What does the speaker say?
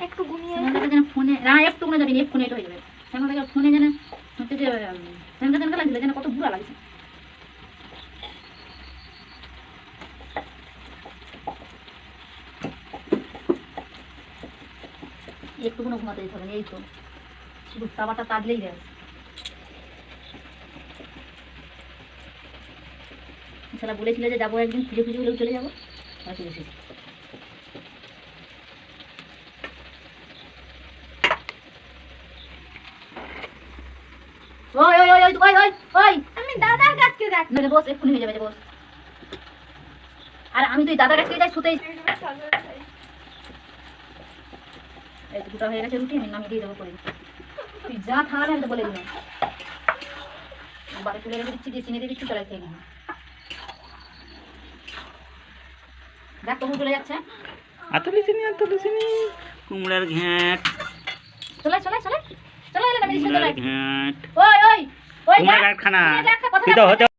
একটু ঘুমিয়ে যেন ফোনে না একটু মনে যাবি ফোনে এটা হয়ে যাবে শ্যামলাকে ফোনে যেন হচ্ছে যে ঝানকা ঝানকা লাগছিল যেন কত বুড়া লাগছে একটু কোনো ঘুমাতে দিতে হবে এই তো শুধু তাওয়াটা তাজলেই যায় শালা বলেছিল যে যাবো একদিন খুঁজে খুঁজে হলেও চলে যাবো আর চলে এসেছি ওই ওই ওই ওই ওই ওই আমি দাদার কাছে যাচ্ছি না বস এক্ষুনি হয়ে যাবে বস আর আমি তুই দাদার কাছে যাই শুতেই এই দুটো হয়ে গেছে রুটি আমি নামিয়ে দিয়ে দেবো করে তুই যা থাকলে আমি তো বলে দিলাম বাড়ি তুলে রেখে দিচ্ছি দিয়ে চিনি দিয়ে দিচ্ছি চলে খেয়ে নিবি দেখ তবু চলে যাচ্ছে আতলি চিনি কুমড়ার ঘ্যাঁট চলে চলে চলে চলে এলে নামিয়ে দিচ্ছি চলে ঘ্যাঁট ওই ওই ওই কুমড়ার ঘ্যাঁট খানা কথা তুই তো হতে